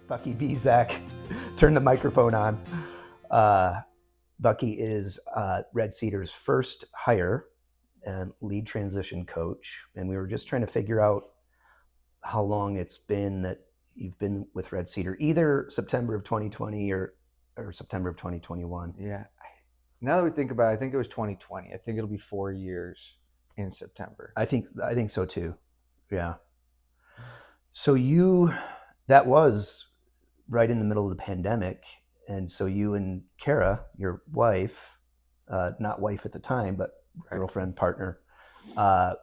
Buckey Biesak. Turn the microphone on. Buckey is Red Cedar's first hire and lead transition coach. And we were just trying to figure out how long it's been that you've been with Red Cedar, either September of 2020 or September of 2021. Yeah. Now that we think about it, I think it was 2020. I think it'll be 4 years in September. I think so too. Yeah. So that was right in the middle of the pandemic. And so you and Kara, your wife, not wife at the time, but girlfriend, partner,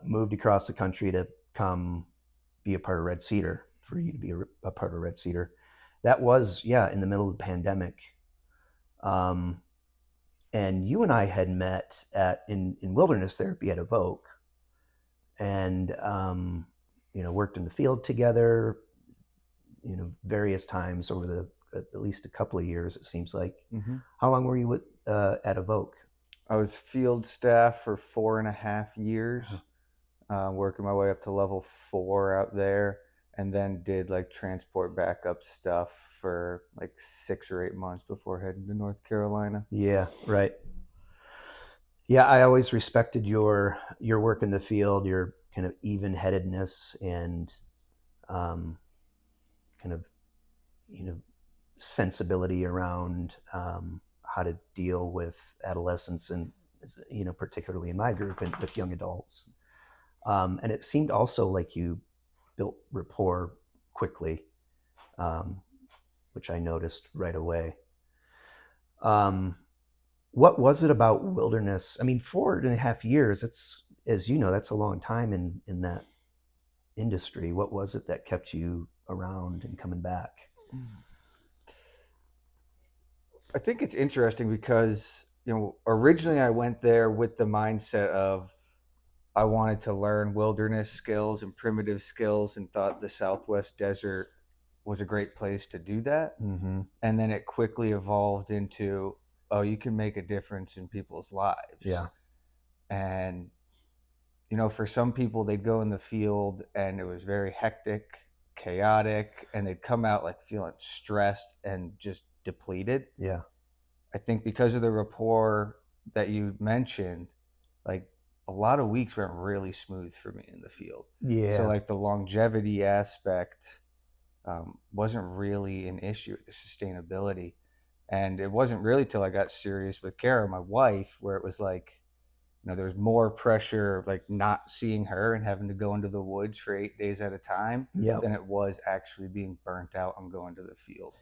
moved across the country to come be a part of Red Cedar, for you to be a part of Red Cedar. That was, in the middle of the pandemic. And you and I had met in wilderness therapy at Evoke, and worked in the field together, various times over at least a couple of years, it seems like. Mm-hmm. How long were you at Evoke? I was field staff for 4.5 years, working my way up to level 4 out there, and then did like transport backup stuff for like 6 or 8 months before heading to North Carolina. Yeah, right. Yeah, I always respected your work in the field, your kind of even-headedness and kind of sensibility around how to deal with adolescents and particularly in my group and with young adults. And it seemed also like you built rapport quickly, which I noticed right away. What was it about wilderness? I mean, 4.5 years, it's, as you know, that's a long time in that industry. What was it that kept you around and coming back? I think it's interesting because, originally I went there with the mindset of I wanted to learn wilderness skills and primitive skills and thought the Southwest desert was a great place to do that. Mm-hmm. And then it quickly evolved into, oh, you can make a difference in people's lives. Yeah. And, for some people, they'd go in the field and it was very hectic, chaotic, and they'd come out like feeling stressed and just depleted. Yeah. I think because of the rapport that you mentioned, like a lot of weeks went really smooth for me in the field. Yeah. So like the longevity aspect wasn't really an issue, the sustainability. And it wasn't really till I got serious with Kara, my wife, where it was like, there was more pressure, like not seeing her and having to go into the woods for 8 days at a time than it was actually being burnt out on going to the field.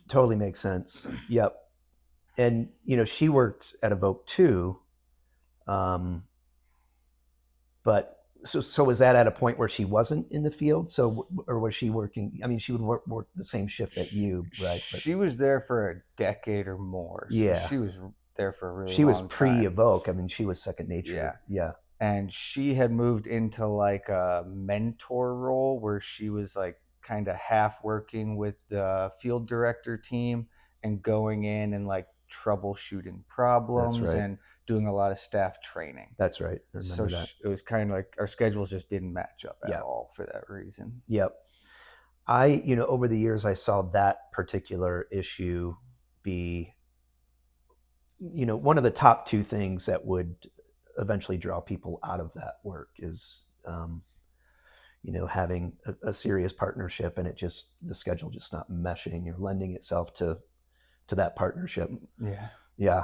Totally makes sense. Yep. And, she worked at Evoke too. But so was that at a point where she wasn't in the field? So, or was she working? I mean, she would work the same shift that you, right? But she was there for a decade or more. So yeah. She was there for a really long time. She was pre-Evoke. I mean, she was second nature. Yeah. And she had moved into like a mentor role where she was like kind of half working with the field director team and going in and like troubleshooting problems. That's right. And doing a lot of staff training. That's right. I remember that. It was kind of like our schedules just didn't match up at all for that reason. Yep. Over the years, I saw that particular issue be, one of the top 2 things that would eventually draw people out of that work is, having a serious partnership and the schedule just not meshing or lending itself to that partnership. Yeah. Yeah.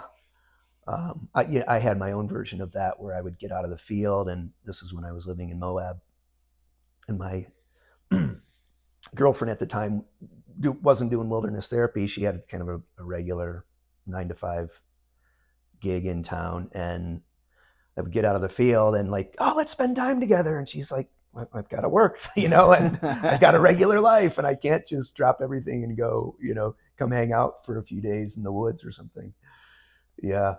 I had my own version of that where I would get out of the field, and this is when I was living in Moab, and my girlfriend at the time wasn't doing wilderness therapy. She had kind of a regular 9-to-5 gig in town, and I would get out of the field and like, oh, let's spend time together. And she's like, I've got to work, and I've got a regular life, and I can't just drop everything and go, come hang out for a few days in the woods or something. Yeah.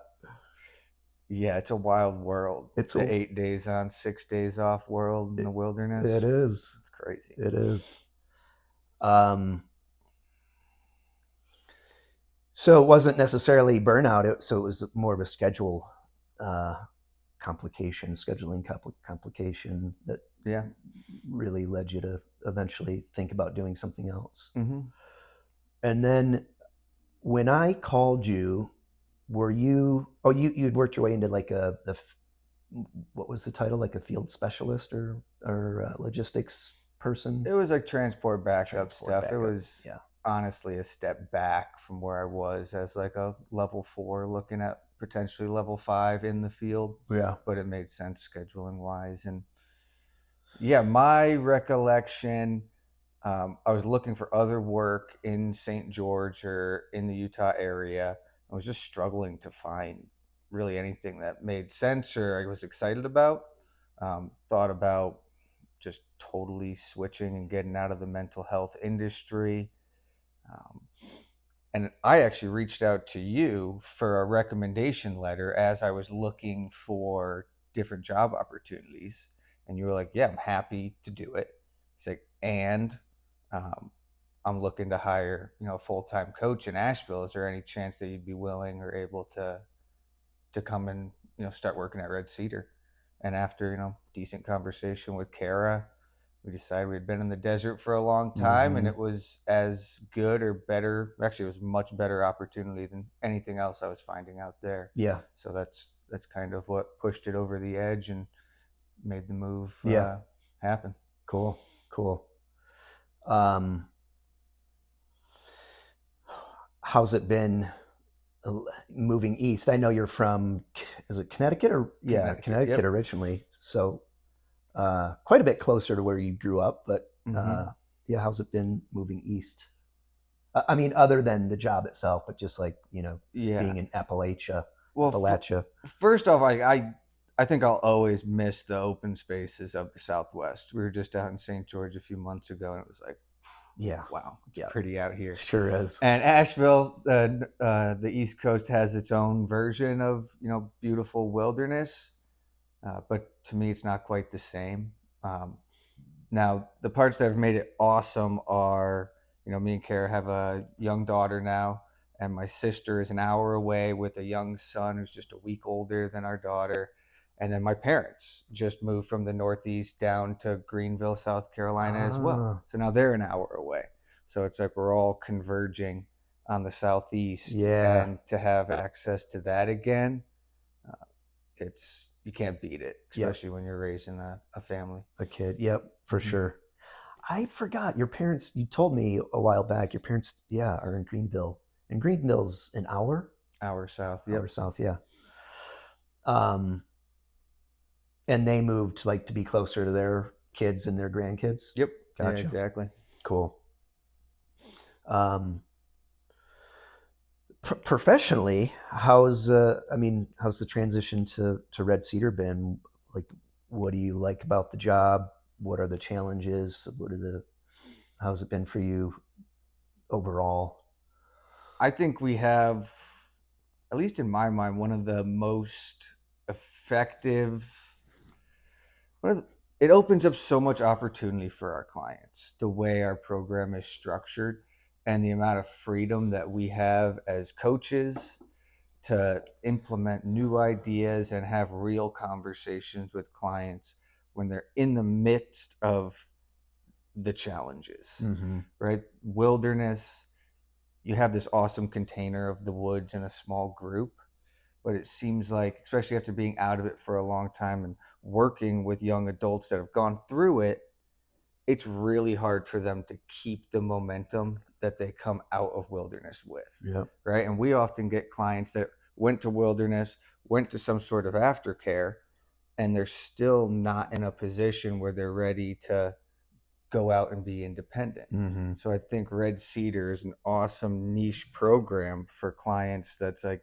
Yeah, it's a wild world. It's the 8 days on, 6 days off world in the wilderness. It is. It's crazy. It is. So it wasn't necessarily burnout. So it was more of a scheduling complication that really led you to eventually think about doing something else. Mm-hmm. And then when I called you, were you? Oh, you'd worked your way into like what was the title? Like a field specialist or logistics person? It was like transport backup Transport stuff. It backup. was Yeah. honestly a step back from where I was as like a level 4, looking at potentially level 5 in the field, Yeah. but it made sense scheduling wise. And yeah, my recollection, I was looking for other work in St. George or in the Utah area. I was just struggling to find really anything that made sense or I was excited about. Thought about just totally switching and getting out of the mental health industry. Um, and I actually reached out to you for a recommendation letter as I was looking for different job opportunities. And you were like, yeah, I'm happy to do it. He's like, and um, I'm looking to hire, a full-time coach in Asheville. Is there any chance that you'd be willing or able to come and, start working at Red Cedar? And after, decent conversation with Kara, we decided we'd been in the desert for a long time and Mm-hmm. it was as good or better. Actually, it was much better opportunity than anything else I was finding out there. Yeah. So that's kind of what pushed it over the edge and made the move Yeah. happen. Cool. Cool. Um, how's it been moving east? I know you're from, is it Connecticut or yeah, Connecticut. Connecticut Yep. originally. So quite a bit closer to where you grew up, but Mm-hmm. yeah, how's it been moving east? I mean, other than the job itself, but just like, Yeah. being in Well, Appalachia. first off, I think I'll always miss the open spaces of the Southwest. We were just out in St. George a few months ago, and it was like, Yeah. wow, it's Yeah. pretty out here. Sure is. And Asheville, the East Coast has its own version of beautiful wilderness, but to me, it's not quite the same. Um, Now, the parts that have made it awesome are, me and Kara have a young daughter now, and my sister is an hour away with a young son who's just a week older than our daughter. And then my parents just moved from the Northeast down to Greenville, South Carolina as well. Ah, So now they're an hour away. So it's like we're all converging on the Southeast, yeah. and to have access to that again, it's you can't beat it, Yep. especially when you're raising a family. A kid. Yep. For Mm-hmm. sure. I forgot your parents. You told me a while back. Your parents, yeah, are in Greenville, and Greenville's an Hour south. hour Yep. south. Yeah. Um, and they moved like to be closer to their kids and their grandkids. Yep. Yeah, Gotcha. exactly. Cool. Um, professionally, how's the transition to Red Cedar been? Like, what do you like about the job? What are the challenges? How's it been for you overall? I think we have, at least in my mind, one of the most effective. One of the, it opens up so much opportunity for our clients. The way our program is structured, and the amount of freedom that we have as coaches to implement new ideas and have real conversations with clients when they're in the midst of the challenges, Mm-hmm. right? Wilderness, you have this awesome container of the woods in a small group, but it seems like, especially after being out of it for a long time and working with young adults that have gone through it, it's really hard for them to keep the momentum that they come out of wilderness with, Yep. right? And we often get clients that went to wilderness, went to some sort of aftercare, and they're still not in a position where they're ready to go out and be independent. Mm-hmm. So I think Red Cedar is an awesome niche program for clients that's like,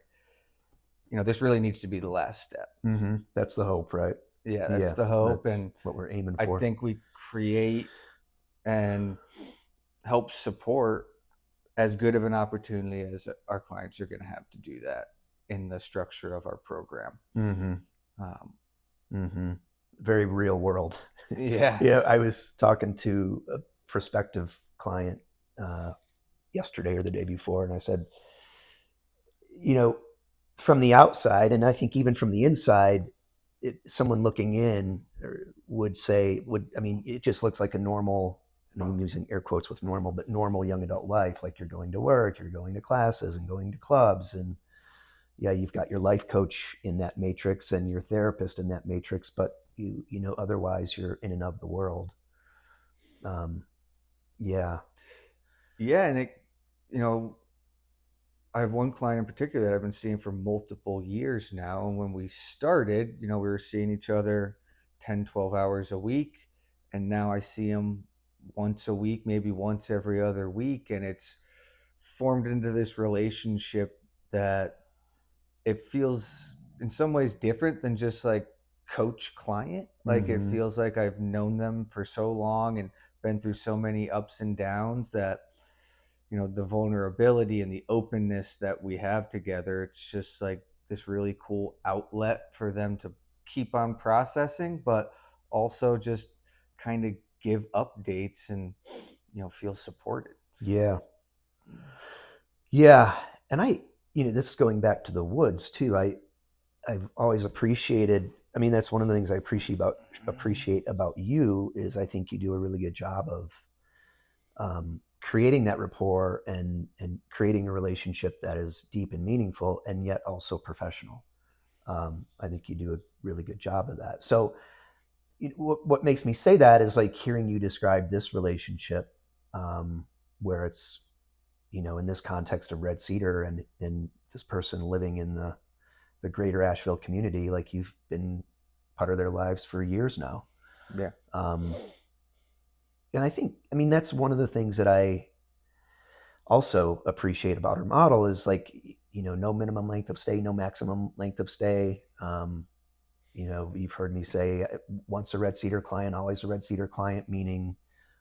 this really needs to be the last step. Mm-hmm. That's the hope, right? Yeah, that's Yeah, the hope. that's And what we're aiming I for. think we create and help support as good of an opportunity as our clients are going to have to do that in the structure of our program. Mm-hmm. Um, Mm-hmm. Very real world. yeah. Yeah, I was talking to a prospective client uh, yesterday or the day before, and I said, you know, from the outside, and I think even from the inside, someone looking in would say, I mean, it just looks like a normal and I'm using air quotes with normal, but normal young adult life, like you're going to work, you're going to classes and going to clubs, and yeah, you've got your life coach in that matrix and your therapist in that matrix, but otherwise you're in and of the world. um, yeah. Yeah, and you know, I have one client in particular that I've been seeing for multiple years now. And when we started, we were seeing each other 10, 12 hours a week. And now I see him once a week, maybe once every other week. And it's formed into this relationship that it feels in some ways different than just like coach client. Like it Mm-hmm. feels like I've known them for so long and been through so many ups and downs that the vulnerability and the openness that we have together, it's just like this really cool outlet for them to keep on processing, but also just kind of give updates and feel supported. Yeah. Yeah. And this is going back to the woods too. I've always appreciated, I mean, that's one of the things I appreciate about you is I think you do a really good job of creating that rapport and creating a relationship that is deep and meaningful and yet also professional. I think you do a really good job of that. So what makes me say that is like hearing you describe this relationship, where it's in this context of Red Cedar and this person living in the greater Asheville community, like you've been part of their lives for years now. Yeah. Um, and I mean, that's one of the things that I also appreciate about our model is like, no minimum length of stay, no maximum length of stay. You've heard me say once a Red Cedar client, always a Red Cedar client, meaning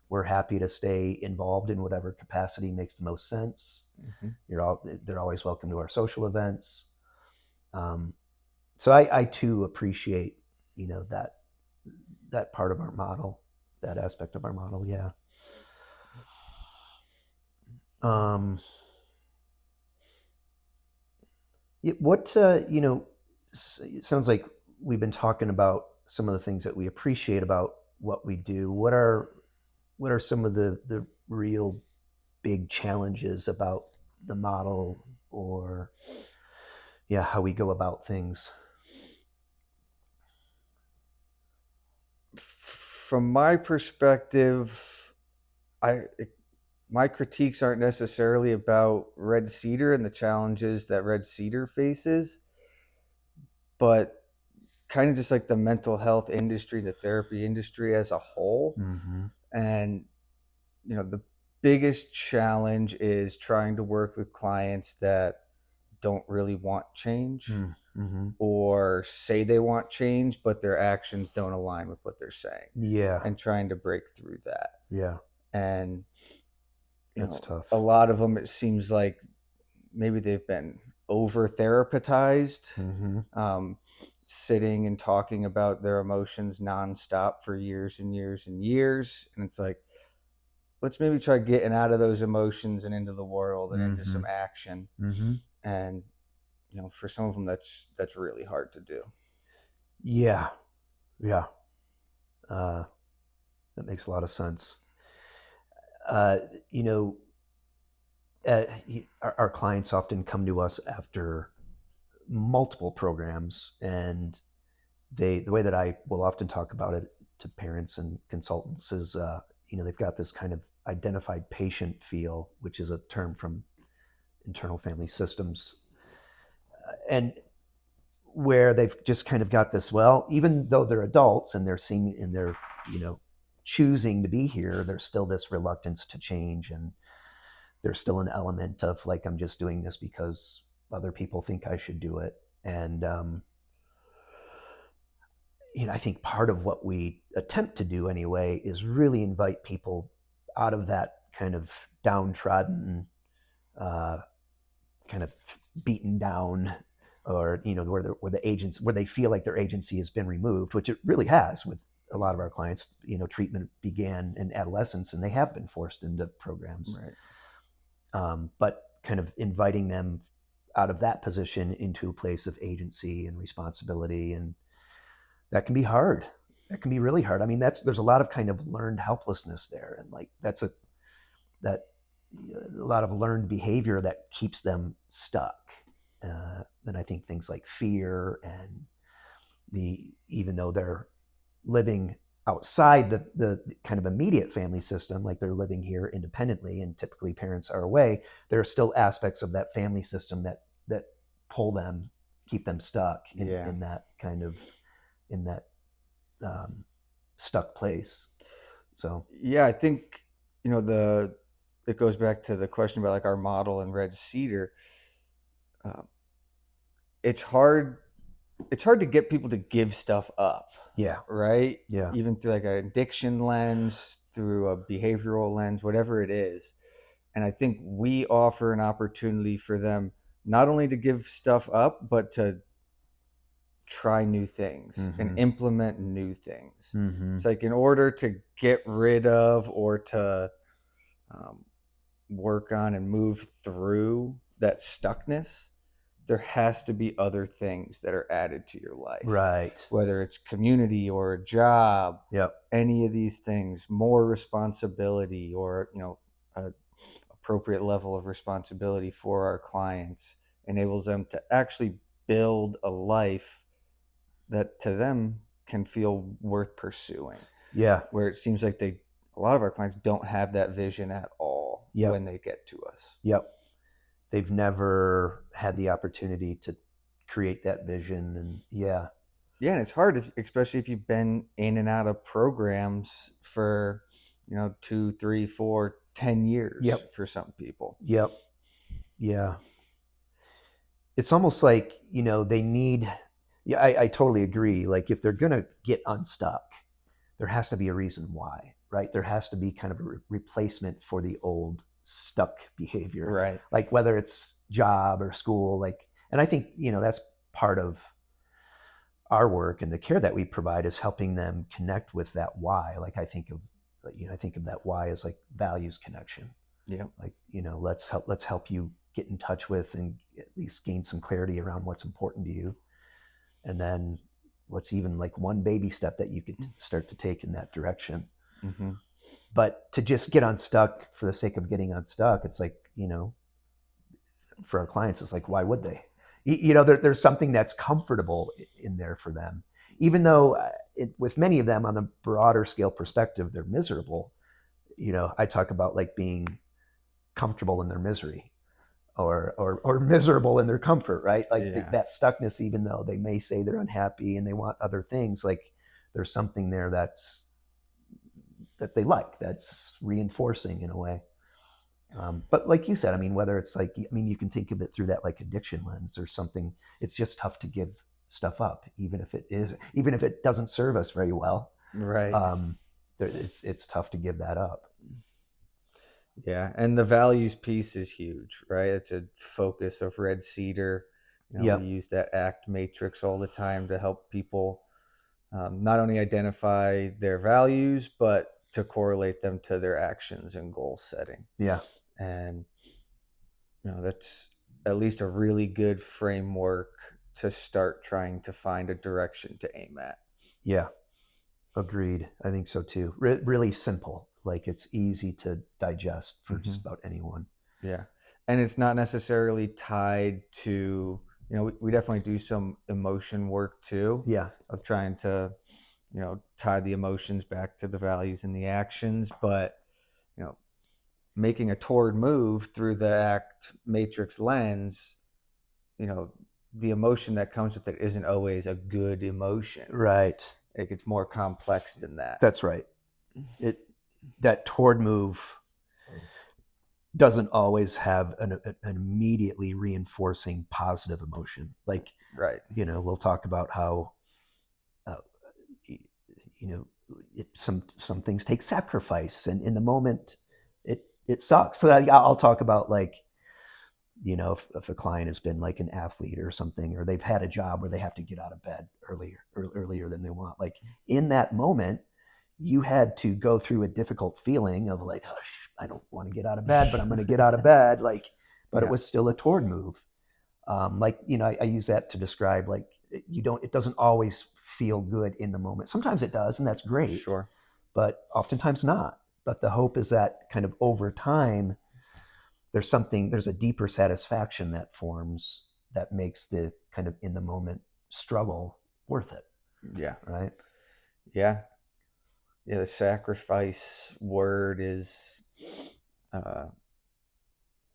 we're happy to stay involved in whatever capacity makes the most sense. Mm-hmm. They're always welcome to our social events. So I too appreciate, that part of our model, that aspect of our model. Yeah. Um, what, it sounds like we've been talking about some of the things that we appreciate about what we do. What are some of the real big challenges about the model, or yeah, how we go about things? From my perspective, I my critiques aren't necessarily about Red Cedar and the challenges that Red Cedar faces, but kind of just like the mental health industry, the therapy industry as a whole. Mm-hmm. And, the biggest challenge is trying to work with clients that don't really want change Mm-hmm. or say they want change, but their actions don't align with what they're saying, Yeah. and trying to break through that. Yeah. And, That's a tough. lot of them, it seems like maybe they've been over therapized, Mm-hmm. um, sitting and talking about their emotions nonstop for years and years and years. And it's like, let's maybe try getting out of those emotions and into the world and into Mm-hmm. some action. Mm-hmm. And, for some of them, that's really hard to do. Yeah. Yeah. Uh, that makes a lot of sense. Uh, you know, our clients often come to us after multiple programs, and the way that I will often talk about it to parents and consultants is, they've got this kind of identified patient feel, which is a term from internal family systems, and where they've just kind of got this. Well, even though they're adults and they're seeing and they're you know choosing to be here, there's still this reluctance to change, and there's still an element of like, I'm just doing this because other people think I should do it. And I think part of what we attempt to do anyway is really invite people out of that kind of downtrodden, uh, kind of beaten down, or where the agents where they feel like their agency has been removed, which it really has with a lot of our clients. Treatment began in adolescence, and they have been forced into programs. Right. But kind of inviting them out of that position into a place of agency and responsibility, and that can be hard. It can be really hard. I mean, there's a lot of kind of learned helplessness there, and like that a lot of learned behavior that keeps them stuck. Then I think things like fear and even though they're living outside the kind of immediate family system, like they're living here independently, and typically parents are away, there are still aspects of that family system that pull them, keep them stuck in that kind of in that stuck place. So yeah, I think it goes back to the question about like our model in Red Cedar. Uh, it's hard to get people to give stuff up, yeah, right? yeah, Even through like an addiction lens, through a behavioral lens, whatever it is. And I think we offer an opportunity for them not only to give stuff up, but to try new things and implement new things. It's like in order to get rid of or to work on and move through that stuckness, there has to be other things that are added to your life. right. Whether it's community or a job, Yep. any of these things, more responsibility or, a appropriate level of responsibility for our clients enables them to actually build a life that to them can feel worth pursuing. Yeah. Where it seems like a lot of our clients don't have that vision at all Yep. when they get to us. Yep. They've never had the opportunity to create that vision. And yeah, and it's hard, especially if you've been in and out of programs for 2, 3, 4, 10 years. Yep. For some people. Yep. Yeah. It's almost like, they need, yeah, I totally agree. Like if they're going to get unstuck, there has to be a reason why, right? There has to be kind of a replacement for the old stuck behavior, Right? Like whether it's job or school, and I think, that's part of our work and the care that we provide is helping them connect with that why. Like I think of that why as like values connection. Yeah. Like, let's help you get in touch with and at least gain some clarity around what's important to you. And then what's even like one baby step that you could start to take in that direction. Mm-hmm. But to just get unstuck for the sake of getting unstuck, it's like, for our clients, it's like, why would they? There's something that's comfortable in there for them, even though with many of them on the broader scale perspective, they're miserable. I talk about like being comfortable in their misery or miserable in their comfort, right? Like that stuckness, even though they may say they're unhappy and they want other things, like there's something there that they like, that's reinforcing in a way. But like you said, I mean, whether it's like, you can think of it through that like addiction lens or something. It's just tough to give stuff up, even if it doesn't serve us very well. Right. It's tough to give that up. Yeah, and the values piece is huge, right? It's a focus of Red Cedar. Yep. We use that ACT matrix all the time to help people not only identify their values, but to correlate them to their actions and goal setting. Yeah. And that's at least a really good framework to start trying to find a direction to aim at. Yeah. Agreed. I think so too. Really simple. Like it's easy to digest for just about anyone. Yeah. And it's not necessarily tied to, we definitely do some emotion work too. Yeah. Of trying to, tie the emotions back to the values and the actions. But, making a toward move through the ACT matrix lens, the emotion that comes with it isn't always a good emotion. Right. It gets more complex than that. That's right. That toward move doesn't always have an immediately reinforcing positive emotion. Like, right. We'll talk about how, some things take sacrifice, and in the moment, it sucks. So I'll talk about like, if a client has been like an athlete or something, or they've had a job where they have to get out of bed earlier than they want. Like in that moment, you had to go through a difficult feeling of like, oh, I don't want to get out of bed, but I'm going to get out of bed. Like, but it was still a toward move. I use that to describe like it doesn't always feel good in the moment. Sometimes it does, and that's great, Sure. but oftentimes not. But the hope is that kind of over time, there's a deeper satisfaction that forms that makes the kind of in the moment struggle worth it, Yeah. right? Yeah. Yeah. The sacrifice word is, uh,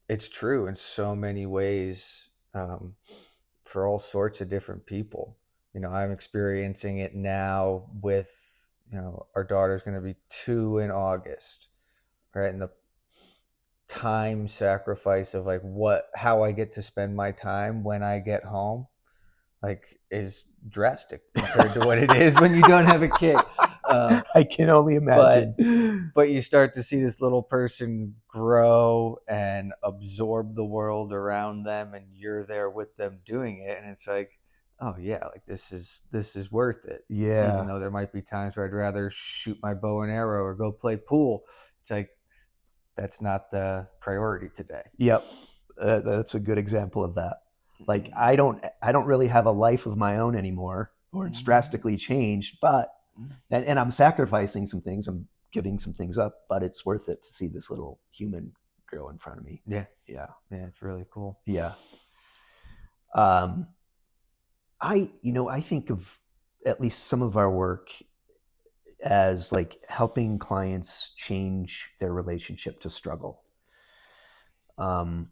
it's true in so many ways, for all sorts of different people. I'm experiencing it now with, our daughter's going to be 2 in August, right? And the time sacrifice of like how I get to spend my time when I get home, like, is drastic compared to what it is when you don't have a kid. I can only But imagine. but you start to see this little person grow and absorb the world around them, and you're there with them doing it, and it's like, oh yeah, like this is worth it. Even Yeah. though there might be times where I'd rather shoot my bow and arrow or go play pool, it's like that's not the priority today. Yep. That's a good example of that. Like I don't really have a life of my own anymore, or it's drastically changed, but and I'm sacrificing some things, I'm giving some things up, but it's worth it to see this little human grow in front of me. Yeah, Yeah. yeah, it's really cool. Yeah. Um I think of at least some of our work as like helping clients change their relationship to struggle. Um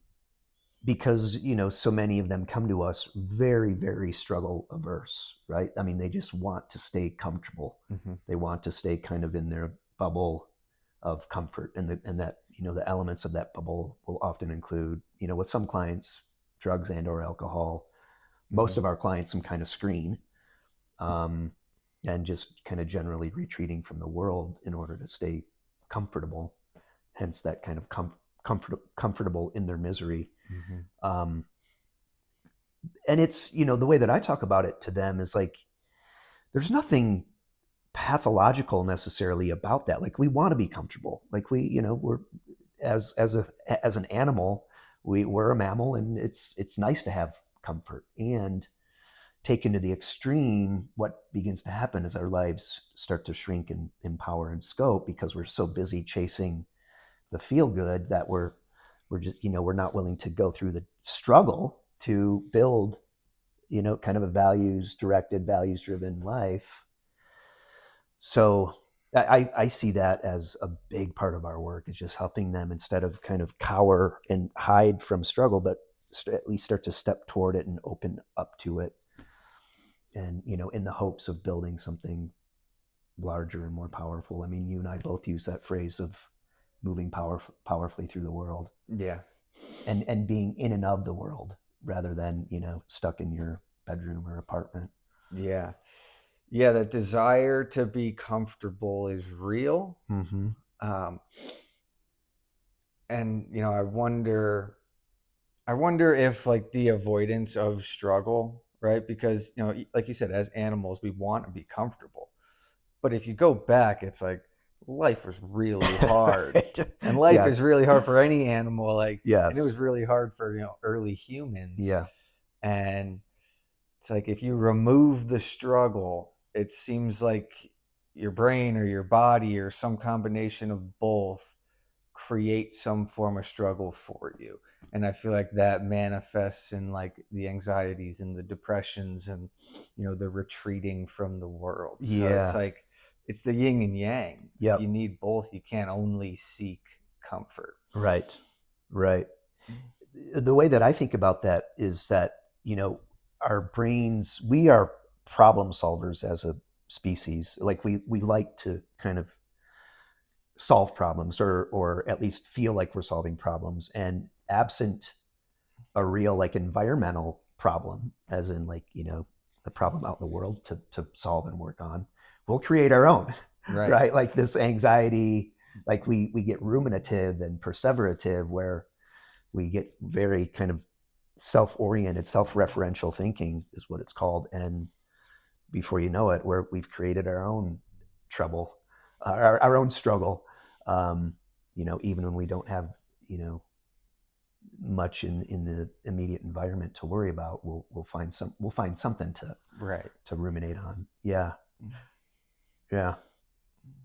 because so many of them come to us very, very struggle averse, right? I mean, they just want to stay comfortable. Mm-hmm. They want to stay kind of in their bubble of comfort, and that the elements of that bubble will often include, with some clients, drugs and or alcohol. Mm-hmm. Most of our clients, some kind of screen, um, and just kind of generally retreating from the world in order to stay comfortable. Hence that kind of comfortable in their misery. Mm-hmm. um, and it's the way that I talk about it to them is like there's nothing pathological necessarily about that. Like we want to be comfortable. Like we're as an animal, we're a mammal, and it's nice to have comfort. And taken to the extreme, what begins to happen is our lives start to shrink in power and scope because we're so busy chasing the feel good that we're just we're not willing to go through the struggle to build kind of a values driven life. So I see that as a big part of our work, is just helping them, instead of kind of cower and hide from struggle, but at least start to step toward it and open up to it, and in the hopes of building something larger and more powerful. I mean, you and I both use that phrase of moving powerfully through the world, Yeah. and being in and of the world rather than stuck in your bedroom or apartment. Yeah. Yeah, the desire to be comfortable is real. Mm-hmm. Um, and I wonder if like the avoidance of struggle, right? Because like you said, as animals, we want to be comfortable. But if you go back, it's like life was really hard. Right. And life is Yes. really hard for any animal, like, and it was Yes. really hard for, early humans. Yeah. And it's like if you remove the struggle, it seems like your brain or your body or some combination of both create some form of struggle for you. And I feel like that manifests in like the anxieties and the depressions and the retreating from the world. So it's Yeah. like it's the yin and yang. Like you Yep. need both. You can't only seek comfort. Right. Right. The way that I think about that is that, our brains, we are problem solvers as a species. Like we like to kind of solve problems, or at least feel like we're solving problems. And absent a real like environmental problem, as in like, the problem out in the world to solve and work on, we'll create our own. Right. Right? Like this anxiety, like we get ruminative and perseverative, where we get very kind of self-oriented, self-referential thinking is what it's called. And before you know it, we've created our own trouble, our own struggle. Even when we don't have, you know, much in the immediate environment to worry about, we'll find something Right. to ruminate on. Yeah, yeah.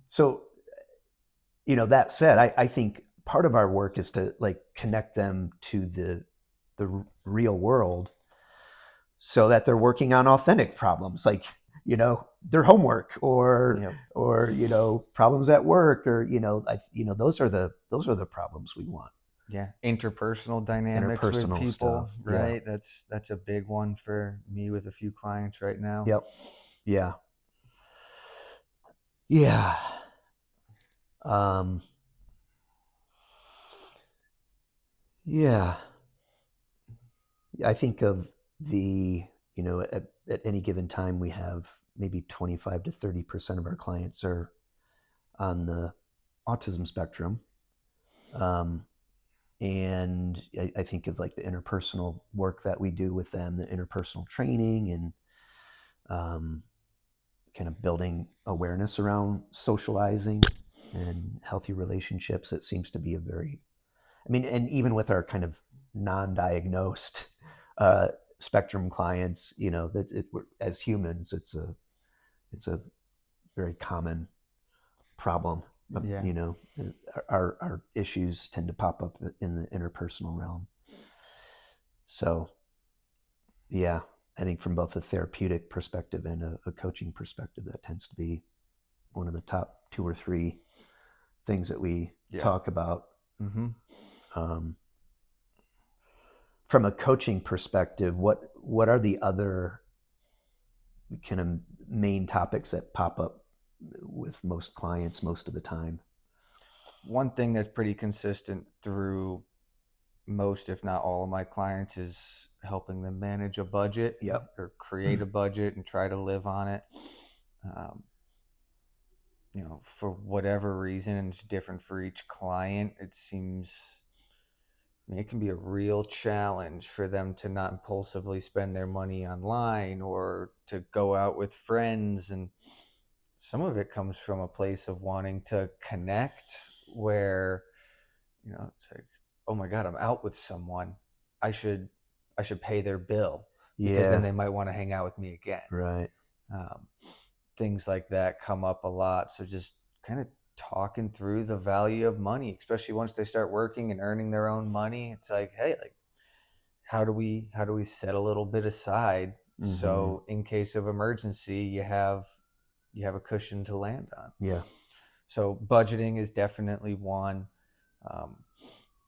So that said, I think part of our work is to like connect them to the real world, so that they're working on authentic problems, like their homework, or Yep. problems at work, or those are the problems we want. Yeah, interpersonal dynamics with Interpersonal people, stuff. Yeah. right? That's a big one for me with a few clients right now. Yep. Yeah. Yeah. Um, yeah. I think of at any given time, we have maybe 25 to 30% of our clients are on the autism spectrum. And I think of like the interpersonal work that we do with them, the interpersonal training, and um, kind of building awareness around socializing and healthy relationships. It seems to be and even with our kind of non-diagnosed uh, spectrum clients, as humans, it's a very common problem. Yeah. Our issues tend to pop up in the interpersonal realm. So, yeah, I think from both a therapeutic perspective and a coaching perspective, that tends to be one of the top two or three things that we Yeah. talk about. Mm-hmm. Um, from a coaching perspective, what are the other kind of main topics that pop up with most clients most of the time? One thing that's pretty consistent through most, if not all, of my clients is helping them manage a budget Yep. or create a budget and try to live on it. Um, for whatever reason, and it's different for each client, it seems it can be a real challenge for them to not impulsively spend their money online or to go out with friends. And some of it comes from a place of wanting to connect where, it's like, oh my God, I'm out with someone. I should I should pay their bill because then Yeah. they might want to hang out with me again. Right. Um, Things like that come up a lot. So just kind of talking through the value of money, especially once they start working and earning their own money. It's like, hey, like how do we set a little bit aside Mm-hmm. so in case of emergency you have a cushion to land on. Yeah. So budgeting is definitely one. Um,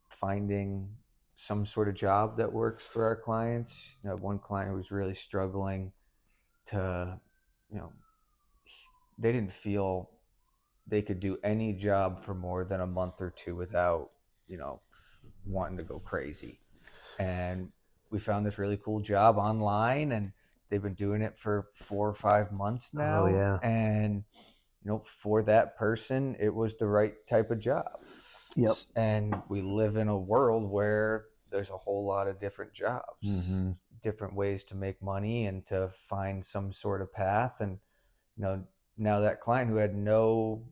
Finding some sort of job that works for our clients. One client was really struggling to, you know, they didn't feel they could do any job for more than a month or two without, wanting to go crazy. And we found this really cool job online, and they've been doing it for 4 or 5 months Oh now. yeah. And, for that person, it was the right type of job. Yep. And we live in a world where there's a whole lot of different jobs, Mm-hmm. different ways to make money and to find some sort of path. And, you know, now that client who had no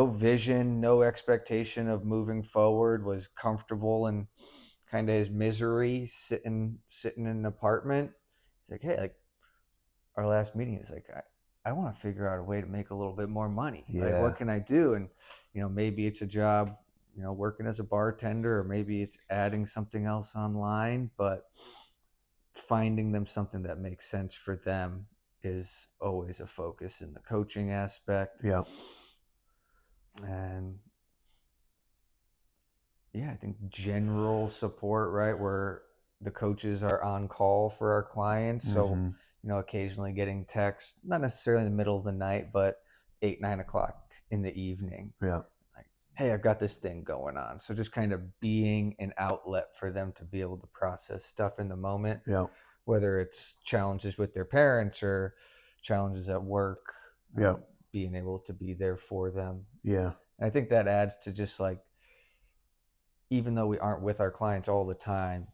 vision, no expectation of moving forward, was comfortable in kind of his misery, sitting in an apartment. He's like, hey, like our last meeting is like, I want to figure out a way to make a little bit more money. Like, Yeah. what can I do? And maybe it's a job, working as a bartender, or maybe it's adding something else online, but finding them something that makes sense for them is always a focus in the coaching aspect. Yeah. And yeah, I think general support, right, where the coaches are on call for our clients. So, Mm-hmm. occasionally getting texts, not necessarily in the middle of the night, but 8, 9 o'clock in the evening, Yeah. like, hey, I've got this thing going on. So just kind of being an outlet for them to be able to process stuff in the moment, Yeah. whether it's challenges with their parents or challenges at work, Yeah. being able to be there for them. Yeah. And I think that adds to just like, even though we aren't with our clients all the time,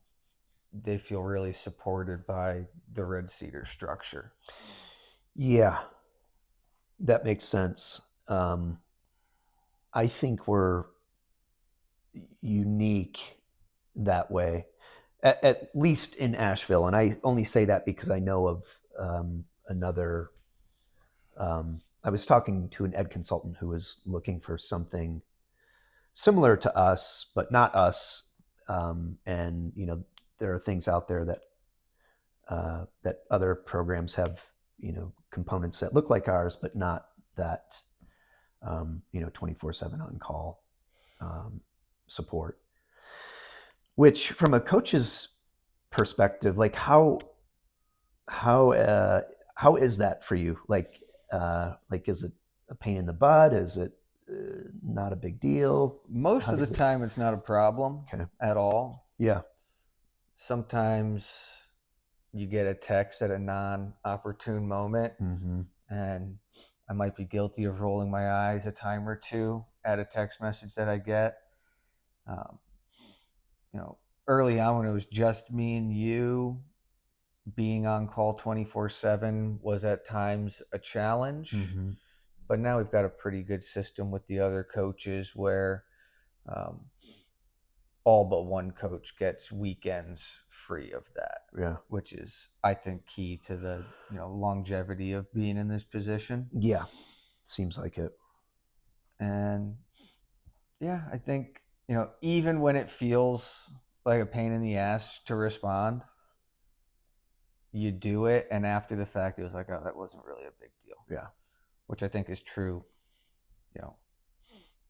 they feel really supported by the Red Cedar structure. Yeah. That makes sense. I think we're unique that way, at least in Asheville. And I only say that because I know of another. I was talking to an ed consultant who was looking for something similar to us, but not us. And there are things out there that other programs have, components that look like ours, but not that 24/7 on call support. Which, from a coach's perspective, like how is that for you? Like is it a pain in the butt? Is it not a big deal? Most How of the does it? time, it's not a problem Okay. at all. Yeah. Sometimes you get a text at a non-opportune moment, Mm-hmm. and I might be guilty of rolling my eyes a time or two at a text message that I get. Um, early on when it was just me and you, being on call 24/7 was at times a challenge. Mm-hmm. But now we've got a pretty good system with the other coaches where um, all but one coach gets weekends free of that, Yeah. which is, I think, key to the longevity of being in this position. Yeah. Seems like it. And yeah, I think even when it feels like a pain in the ass to respond, you do it, and after the fact, it was like, oh, that wasn't really a big deal. Yeah. Which I think is true,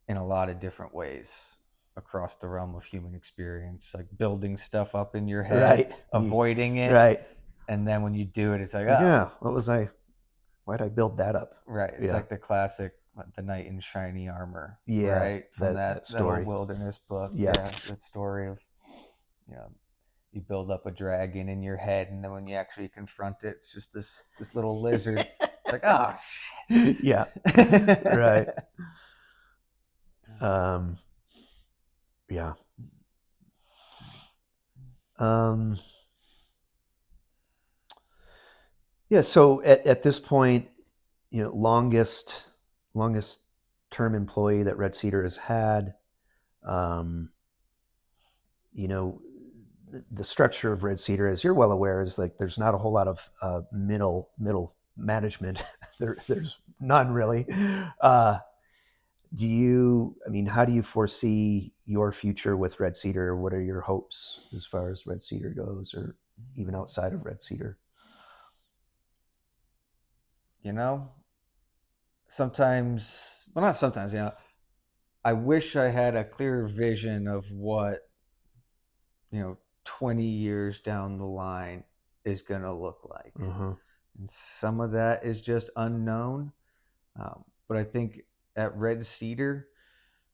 in a lot of different ways across the realm of human experience, like building stuff up in your head, Right. avoiding it, Right. and then when you do it, it's like, Like, oh, yeah. Why'd I build that up? right. It's Yeah. like the classic, the knight in shiny armor, Yeah. right? From That that story. old wilderness book. Yeah. The story of, you build up a dragon in your head, and then when you actually confront it, it's just this little lizard. It's like, oh, shit. Yeah. Right. Yeah. Yeah. So at this point, longest term employee that Red Cedar has had. You know, the structure of Red Cedar, as you're well aware, is like there's not a whole lot of middle management. There's none really. How do you foresee your future with Red Cedar? What are your hopes as far as Red Cedar goes, or even outside of Red Cedar? Sometimes, well, not sometimes, I wish I had a clearer vision of what 20 years down the line is going to look like. Uh-huh. And some of that is just unknown. But I think at Red Cedar,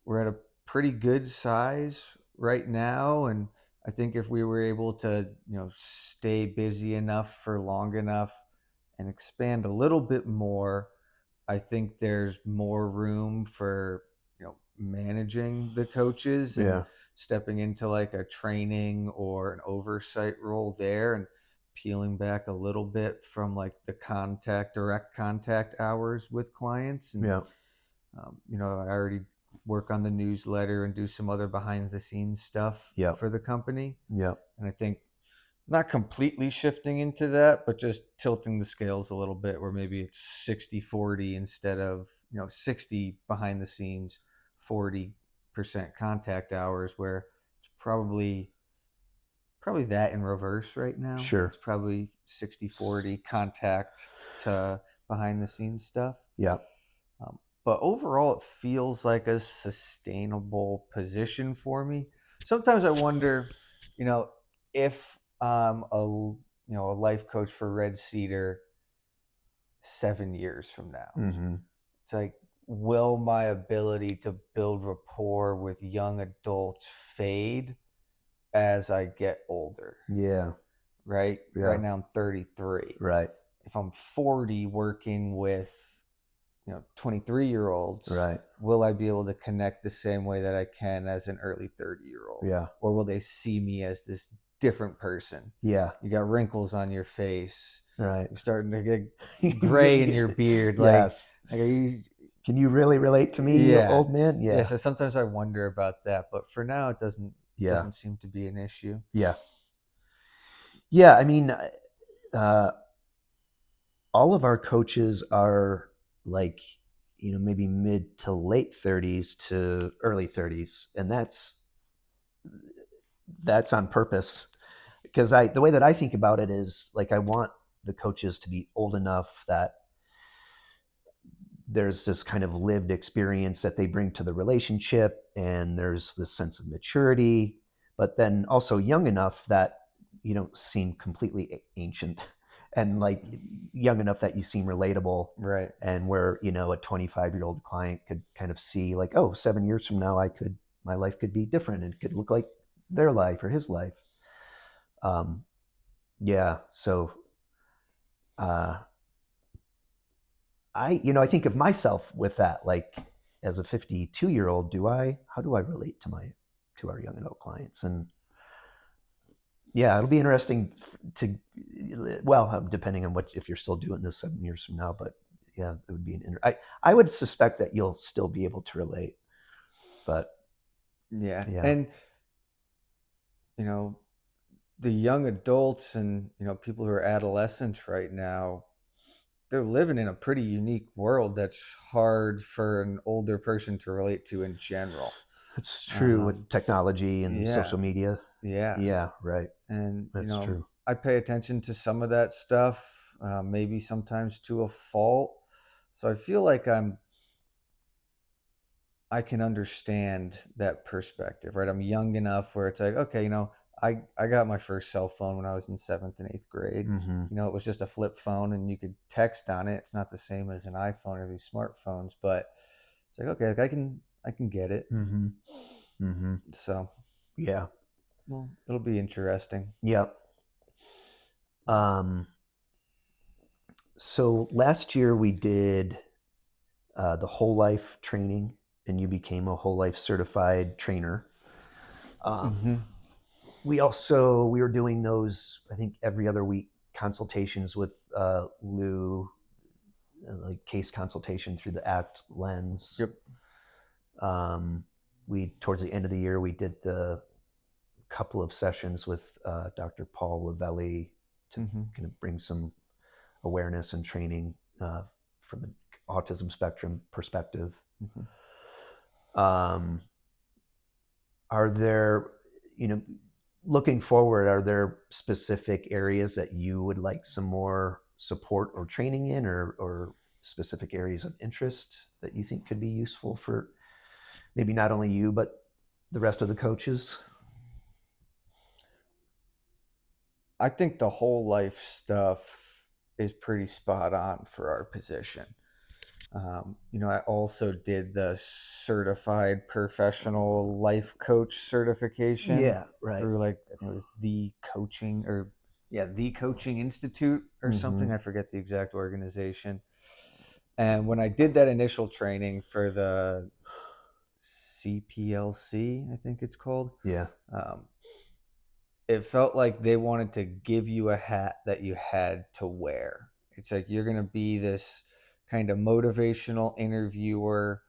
we're at a pretty good size right now. And I think if we were able to, stay busy enough for long enough and expand a little bit more, I think there's more room for, managing the coaches and Yeah. stepping into like a training or an oversight role there, and peeling back a little bit from like the direct contact hours with clients. And Yeah. I already work on the newsletter and do some other behind the scenes stuff Yeah. for the company. Yeah. And I think not completely shifting into that, but just tilting the scales a little bit, where maybe it's 60-40 instead of 60 behind the scenes, 40% contact hours, where it's probably that in reverse right now. Sure. It's probably 60-40 contact to behind the scenes stuff. Yeah. But overall, it feels like a sustainable position for me. Sometimes I wonder, if I'm a life coach for Red Cedar 7 years from now. Mm-hmm. It's like, will my ability to build rapport with young adults fade as I get older? Yeah. Right? Yeah. Right now I'm 33. Right. If I'm 40 working with 23-year-olds, Right. will I be able to connect the same way that I can as an early 30-year-old? Yeah. Or will they see me as this different person? Yeah. You got wrinkles on your face. Right. You're starting to get gray in your beard. Yes. Like, are you Can you really relate to me, you Yeah. old man? Yeah, Yeah. so sometimes I wonder about that, but for now it Yeah. doesn't seem to be an issue. Yeah. Yeah. I mean, uh, all of our coaches are like, maybe mid to late 30s to early 30s. And that's on purpose, because the way that I think about it is like I want the coaches to be old enough that there's this kind of lived experience that they bring to the relationship, and there's this sense of maturity, but then also young enough that you don't seem completely ancient, and like young enough that you seem relatable, Right. and where a 25-year-old client could kind of see like, oh, 7 years from now my life could be different and could look like their life or his life. um, yeah, so uh, I think of myself with that, like as a 52-year-old, how do I relate to our young adult clients? And yeah, it'll be interesting to, well, depending on what, if you're still doing this 7 years from now, but yeah, it would be I would suspect that you'll still be able to relate, but Yeah. yeah, And you know, the young adults and people who are adolescents right now, they're living in a pretty unique world that's hard for an older person to relate to in general. it's true Um, with technology and yeah, social media. yeah, Yeah, right. and That's true. I pay attention to some of that stuff, maybe sometimes to a fault. So I feel like I can understand that perspective, right? I'm young enough where it's like, okay, I got my first cell phone when I was in seventh and eighth grade. Mm-hmm. It was just a flip phone and you could text on it. It's not the same as an iPhone or these smartphones, but it's like, okay, like I can get it. Mm-hmm. Mm-hmm. So, Yeah. well, it'll be interesting. Yeah. um So last year we did the whole life training, and you became a whole life certified trainer. Um, Mm-hmm. we were doing those, I think, every other week consultations with Lou, like case consultation through the ACT lens. Yep. Um, we towards the end of the year we did the couple of sessions with Dr. Paul Lavelli to Mm-hmm. kind of bring some awareness and training from an autism spectrum perspective. Mm-hmm. Um, are there, you know, looking forward, are there specific areas that you would like some more support or training in, or specific areas of interest that you think could be useful for maybe not only you, but the rest of the coaches? I think the whole life stuff is pretty spot on for our position. I also did the certified professional life coach certification Yeah, right. through, like, I think it was the Coaching Institute or Mm-hmm. something. I forget the exact organization. And when I did that initial training for the CPLC, I think it's called, Yeah. um, it felt like they wanted to give you a hat that you had to wear. It's like you're going to be this kind of motivational interviewer,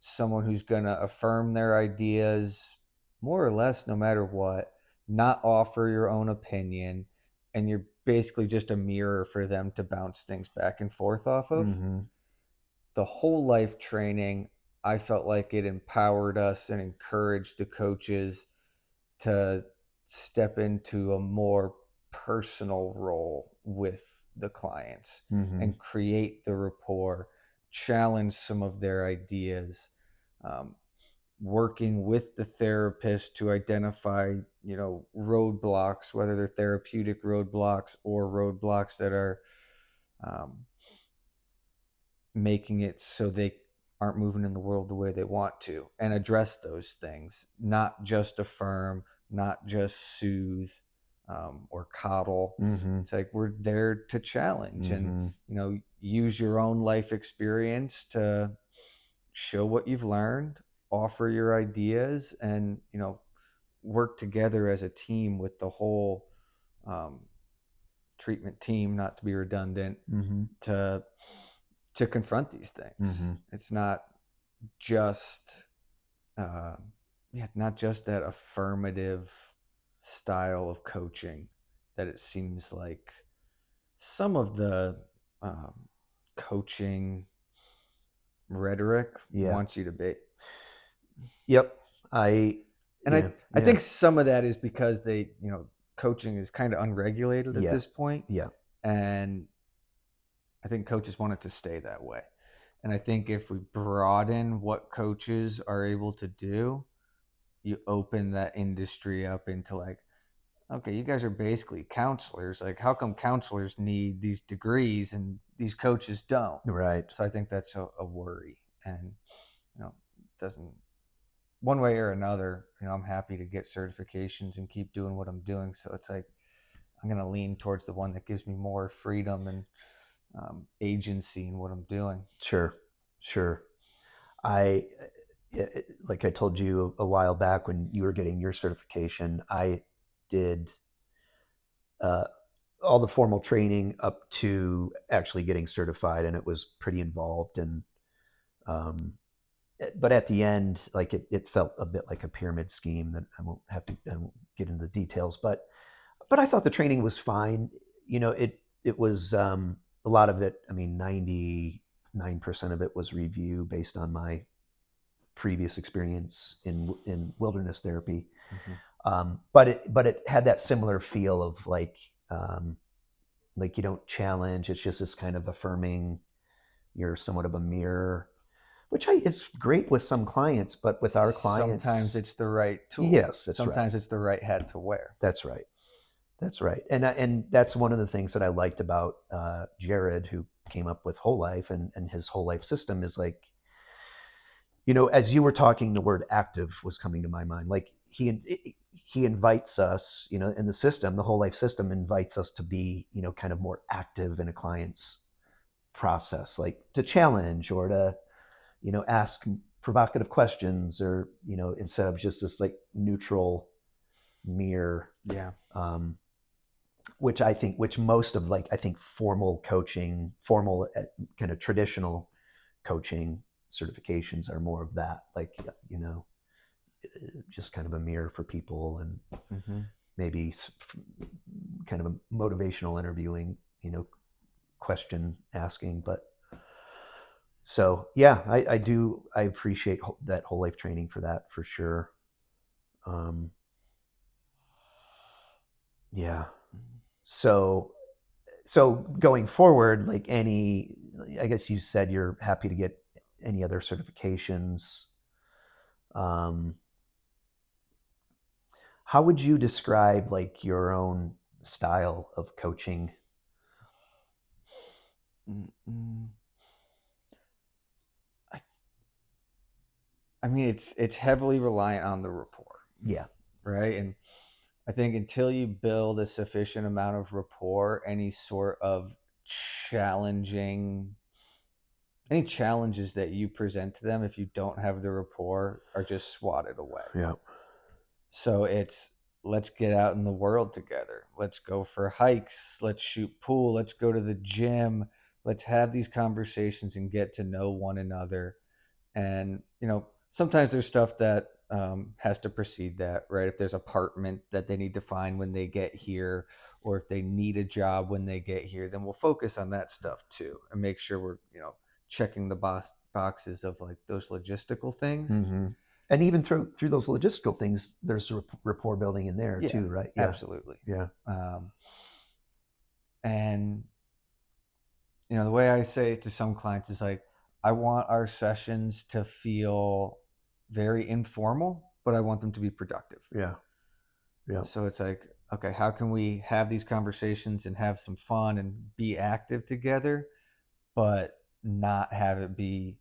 someone who's going to affirm their ideas more or less no matter what, not offer your own opinion, and you're basically just a mirror for them to bounce things back and forth off of. Mm-hmm. The whole life training, I felt like it empowered us and encouraged the coaches to step into a more personal role with the clients Mm-hmm. and create the rapport, challenge some of their ideas, um, working with the therapist to identify, roadblocks, whether they're therapeutic roadblocks or roadblocks that are um, making it so they aren't moving in the world the way they want to, and address those things, not just affirm, not just soothe, or coddle. Mm-hmm. It's like we're there to challenge and Mm-hmm. use your own life experience to show what you've learned, offer your ideas, and work together as a team with the whole um, treatment team, not to be redundant, Mm-hmm. to to confront these things. Mm-hmm. It's not just not just that affirmative style of coaching that it seems like some of the um, coaching rhetoric Yeah. wants you to be. Yep. I And yeah, I yeah. think some of that is because they, coaching is kind of unregulated at Yeah. this point, Yeah. and I think coaches want it to stay that way. And I think if we broaden what coaches are able to do, you open that industry up into like, okay, you guys are basically counselors. Like, how come counselors need these degrees and these coaches don't? Right. So I think that's a worry. And, doesn't, one way or another, I'm happy to get certifications and keep doing what I'm doing. So it's like, I'm going to lean towards the one that gives me more freedom and agency in what I'm doing. Sure. Sure. I like I told you a while back when you were getting your certification, I did uh, all the formal training up to actually getting certified, and it was pretty involved. And um, but at the end, like it felt a bit like a pyramid scheme. That I won't get into the details, but I thought the training was fine. It was a lot of it. I mean, 99% of it was review based on my previous experience in wilderness therapy. Mm-hmm. But it had that similar feel of like you don't challenge. It's just this kind of affirming. You're somewhat of a mirror, which is great with some clients, but with our Sometimes clients, it's the right tool. yes, that's right. Sometimes it's the right hat to wear. That's right. That's right. And that's one of the things that I liked about Jared, who came up with Whole Life, and his Whole Life system is like, as you were talking, the word active was coming to my mind. Like he invites us, in the system, the Whole Life system invites us to be, kind of more active in a client's process, like to challenge or to, ask provocative questions, or, instead of just this like neutral mirror. Yeah. Which most of, like, I think formal coaching, formal kind of traditional coaching certifications are more of that, like, just kind of a mirror for people, and Mm-hmm. maybe kind of a motivational interviewing, question asking. But so yeah, I appreciate that Whole Life training for that, for sure. um yeah. So going forward, like, I guess you said you're happy to get any other certifications. um how would you describe, like, your own style of coaching? Mm-mm. I, I mean, it's heavily reliant on the rapport, Yeah. right? And I think until you build a sufficient amount of rapport, challenging, any challenges that you present to them, if you don't have the rapport, are just swatted away. Yeah. So it's, let's get out in the world together. Let's go for hikes. Let's shoot pool. Let's go to the gym. Let's have these conversations and get to know one another. And, sometimes there's stuff that has to precede that, right? If there's apartment that they need to find when they get here, or if they need a job when they get here, then we'll focus on that stuff too and make sure we're, checking the boxes of like those logistical things. Mm-hmm. And even through those logistical things, there's rapport building in there Yeah, too, right? Yeah. absolutely. Yeah. And the way I say it to some clients is like, I want our sessions to feel very informal, but I want them to be productive. Yeah. Yeah. So it's like, okay, how can we have these conversations and have some fun and be active together, but not have it be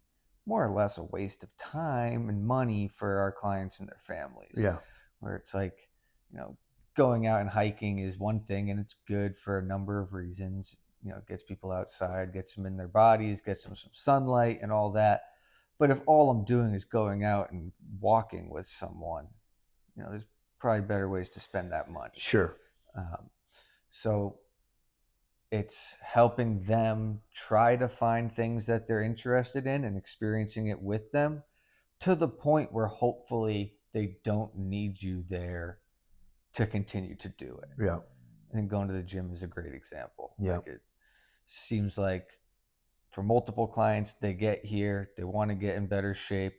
more or less a waste of time and money for our clients and their families? Yeah. Where it's like, going out and hiking is one thing, and it's good for a number of reasons. It gets people outside, gets them in their bodies, gets them some sunlight and all that. But if all I'm doing is going out and walking with someone, there's probably better ways to spend that money. Sure. Um, so it's helping them try to find things that they're interested in and experiencing it with them to the point where hopefully they don't need you there to continue to do it. Yeah. I think going to the gym is a great example. Yeah. Like, it seems like for multiple clients, they get here, they want to get in better shape.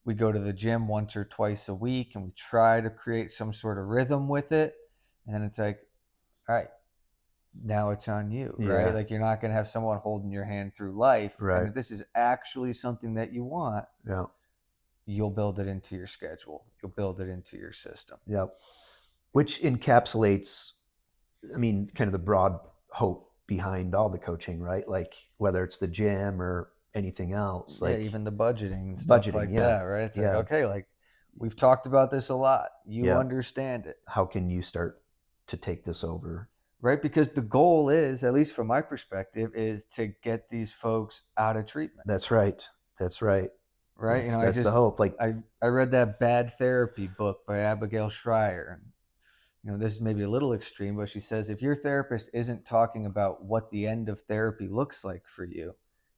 We go to the gym once or twice a week and we try to create some sort of rhythm with it. And then it's like, all right, now it's on you, right? Yeah. Like, you're not going to have someone holding your hand through life. Right. And if this is actually something that you want, Yeah. you'll build it into your schedule. You'll build it into your system. Yeah. Which encapsulates, I mean, kind of the broad hope behind all the coaching, right? Like whether it's the gym or anything else, Yeah, like even the budgeting and stuff budgeting. like Yeah. that, right? It's like, Yeah. okay, like, we've talked about this a lot. You Yeah. understand it, How can you start to take this over? right? Because the goal is, at least from my perspective, is to get these folks out of treatment, That's right. That's right. right? You know, That's the hope. Like, I read that Bad Therapy book by Abigail Schreier, and you know, this is maybe a little extreme, but she says if your therapist isn't talking about what the end of therapy looks like for you,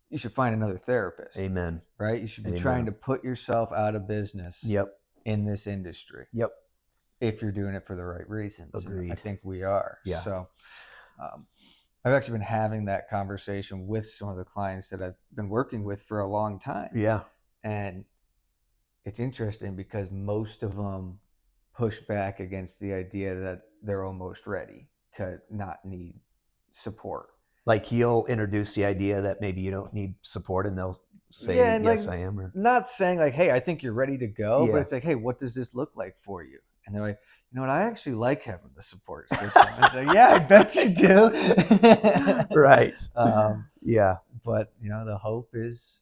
you should find another therapist. amen. Right? You should be Amen. trying to put yourself out of business. Yep. In this industry. Yep. If you're doing it for the right reasons. Agreed. And I think we are. Yeah. So I've actually been having that conversation with some of the clients that I've been working with for a long time. Yeah. And it's interesting because most of them push back against the idea that they're almost ready to not need support. Like, you'll introduce the idea that maybe you don't need support and they'll say, Yeah, and yes, like, I am. Or, not saying like, hey, I think you're ready to go, Yeah. but it's like, hey, what does this look like for you? And they're like, you know what, I actually like having the support system. It's like, yeah, I bet you do. right. Yeah. But you know, the hope is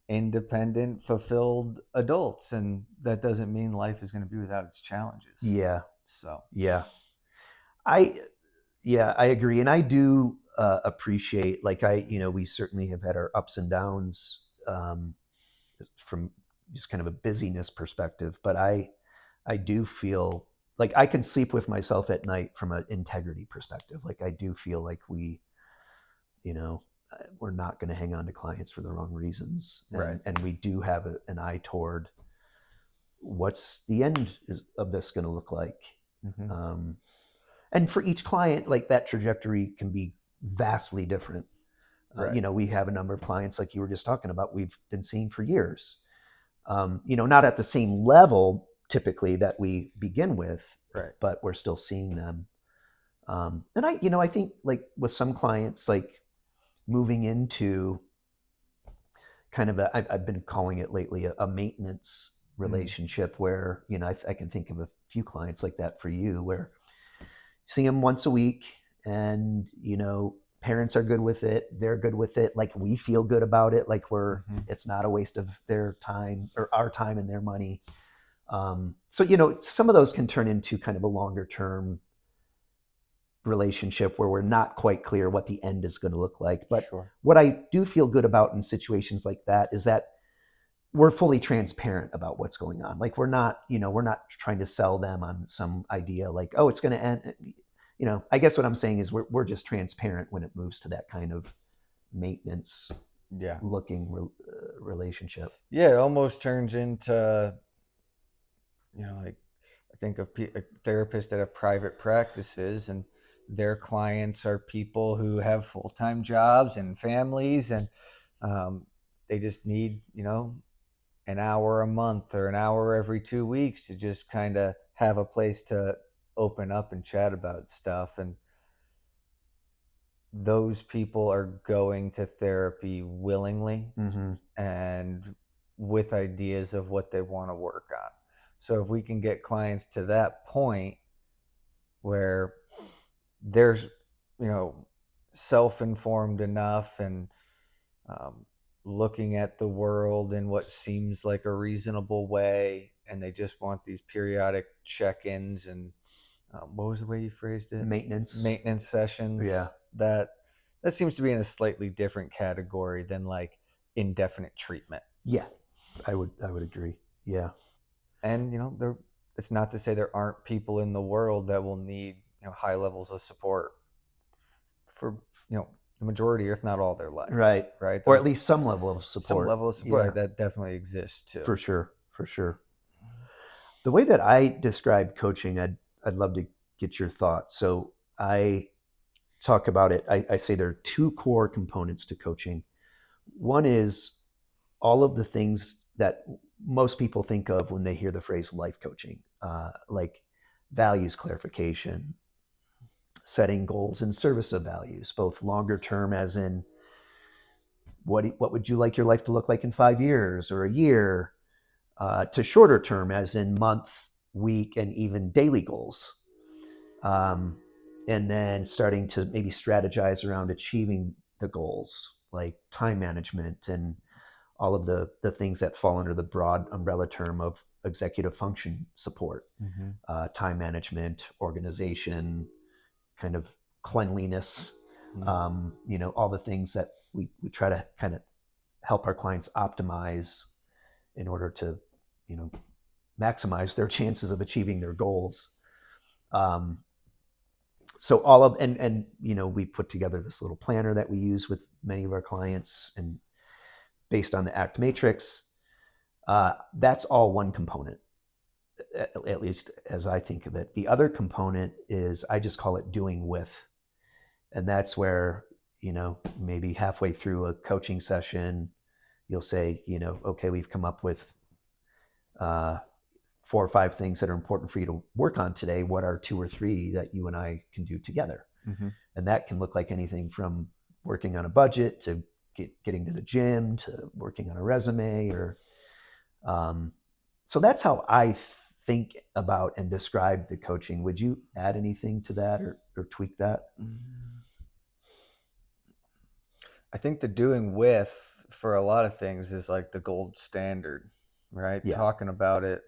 independent, fulfilled adults, and that doesn't mean life is going to be without its challenges. Yeah. So Yeah. I agree. And I do appreciate, like, we certainly have had our ups and downs from just kind of a busyness perspective, but I do feel like I can sleep with myself at night from an integrity perspective. Like, I do feel like we're not going to hang on to clients for the wrong reasons. Right. And we do have an eye toward what's the end of this going to look like. mm-hmm. And for each client, like, that trajectory can be vastly different. Right. We have a number of clients, like you were just talking about, we've been seeing for years. Not at the same level typically that we begin with, right, but we're still seeing them. And I think, like, with some clients, like, moving into kind of I've been calling it lately a maintenance relationship, where, I can think of a few clients like that for you, where see them once a week, and parents are good with it, they're good with it, like, we feel good about it, like, it's not a waste of their time or our time and their money. So some of those can turn into kind of a longer term relationship where we're not quite clear what the end is going to look like. But sure. What I do feel good about in situations like that is that we're fully transparent about what's going on. Like, we're not trying to sell them on some idea like, oh, it's going to end. I guess what I'm saying is we're just transparent when it moves to that kind of maintenance looking relationship. Yeah, it almost turns into, like, I think of therapists that have private practices, and their clients are people who have full-time jobs and families, and they just need, an hour a month or an hour every 2 weeks to just kind of have a place to open up and chat about stuff. And those people are going to therapy willingly, Mm-hmm. and with ideas of what they want to work on. So if we can get clients to that point where there's, self-informed enough and looking at the world in what seems like a reasonable way, and they just want these periodic check-ins and what was the way you phrased it? Maintenance sessions. Yeah. That seems to be in a slightly different category than like indefinite treatment. Yeah, I would agree. Yeah. And it's not to say there aren't people in the world that will need high levels of support for the majority, if not all, their life. Right. Right. Or at least some level of Some support. level of support, Yeah, like that definitely exists too. for sure. For sure. The way that I describe coaching, I'd love to get your thoughts. So I talk about it. I say there are two core components to coaching. One is all of the things that most people think of when they hear the phrase life coaching, like values clarification, setting goals in service of values, both longer term, as in what would you like your life to look like in 5 years or a year, to shorter term, as in month, week, and even daily goals. And then starting to maybe strategize around achieving the goals, like time management and all of the things that fall under the broad umbrella term of executive function support, time management, organization, kind of cleanliness, all the things that we try to kind of help our clients optimize in order to, maximize their chances of achieving their goals. So all of, and we put together this little planner that we use with many of our clients, and based on the ACT matrix, that's all one component, at least as I think of it. The other component is, I just call it doing with. And that's where, maybe halfway through a coaching session, you'll say, okay, we've come up with 4 or 5 things that are important for you to work on today. What are 2 or 3 that you and I can do together? And that can look like anything from working on a budget to getting to the gym to working on a resume, or so that's how I think about and describe the coaching. Would you add anything to that, or tweak that? I think the doing with for a lot of things is like the gold standard, right? Yeah. Talking about it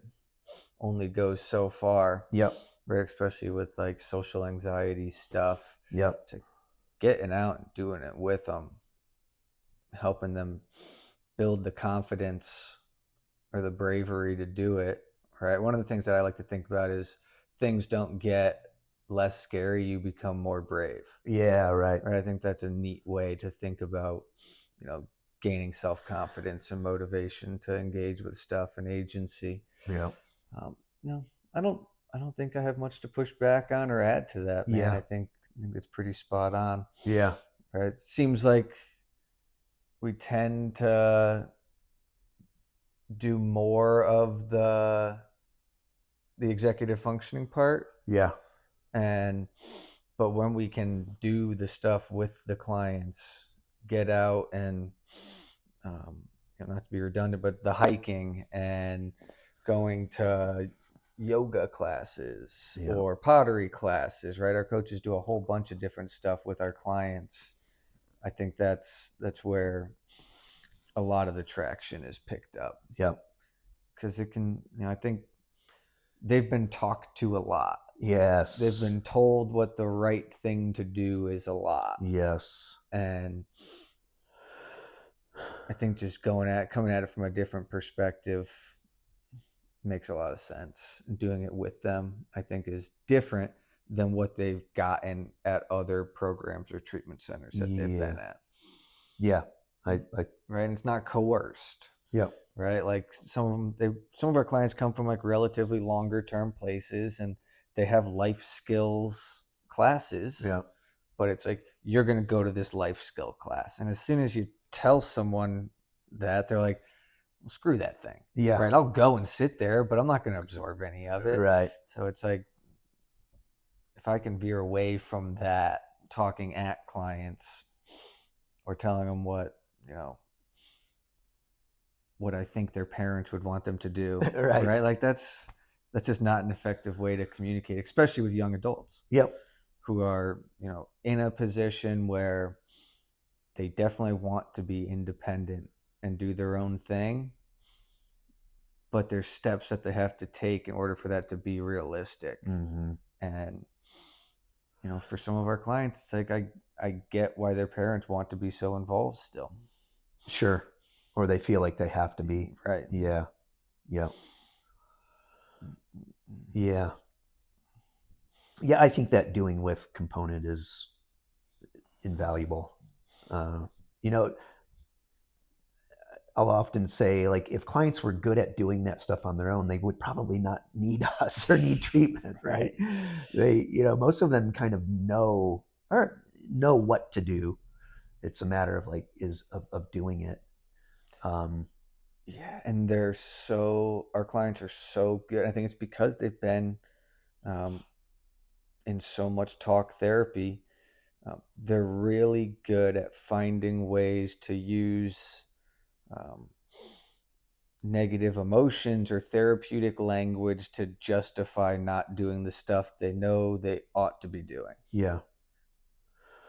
only goes so far. Yep. Right, especially with like social anxiety stuff. Yep. To getting out and doing it with them, helping them build the confidence or the bravery to do it. Right. One of the things that I like to think about is things don't get less scary, you become more brave. Yeah, right. Right. I think that's a neat way to think about, gaining self-confidence and motivation to engage with stuff and agency. Yeah. I don't think I have much to push back on or add to that, man. Yeah. I think it's pretty spot on. Yeah. Right. It seems like we tend to do more of the executive functioning part. Yeah. But when we can do the stuff with the clients, get out and not to be redundant, but the hiking and going to yoga classes or pottery classes, right? Our coaches do a whole bunch of different stuff with our clients. I think that's where a lot of the traction is picked up. Yep. Because it can, I think they've been talked to a lot. Yes. They've been told what the right thing to do is a lot. Yes. And I think just coming at it from a different perspective makes a lot of sense. Doing it with them, I think, is different than what they've gotten at other programs or treatment centers that they've been at. Yeah. Right. And it's not coerced. Yeah. Right. Like some of our clients come from like relatively longer term places, and they have life skills classes. Yeah. But it's like, you're going to go to this life skill class. And as soon as you tell someone that, they're like, well, screw that thing. Yeah. Right. I'll go and sit there, but I'm not going to absorb any of it. Right. So it's like, if I can veer away from that, talking at clients or telling them what I think their parents would want them to do. Right. Like that's just not an effective way to communicate, especially with young adults. Yep. Who are, in a position where they definitely want to be independent and do their own thing, but there's steps that they have to take in order for that to be realistic. And, for some of our clients, it's like, I get why their parents want to be so involved still. Sure. Or they feel like they have to be. Right. Yeah. Yeah. Yeah. Yeah, I think that doing with component is invaluable. You know, I'll often say, like, if clients were good at doing that stuff on their own, they would probably not need us or need treatment, right? They, most of them kind of know what to do. It's a matter of like of doing it. Um, Yeah, and our clients are so good. I think it's because they've been um, in so much talk therapy. They're really good at finding ways to use um, negative emotions or therapeutic language to justify not doing the stuff they know they ought to be doing. yeah,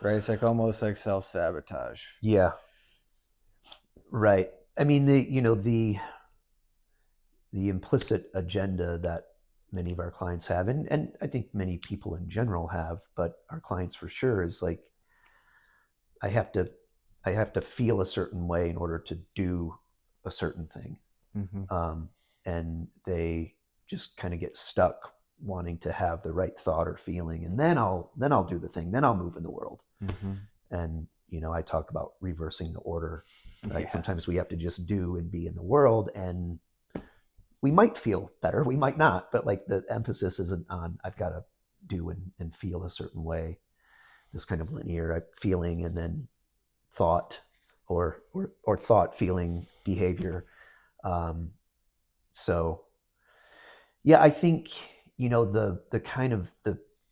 Right? It's like almost like self-sabotage. yeah, right. I mean, the implicit agenda that many of our clients have, and I think many people in general have, but our clients for sure, is like, I have to I have to feel a certain way in order to do a certain thing. Mm-hmm. um, and they just kind of get stuck wanting to have the right thought or feeling, and then I'll do the thing, then I'll move in the world. Mm-hmm. And I talk about reversing the order, right? Yeah. Sometimes we have to just do and be in the world, and we might feel better, we might not, but like the emphasis isn't on I've got to do and feel a certain way, this kind of linear feeling and then thought, or thought, feeling, behavior. um, so yeah, I think the kind of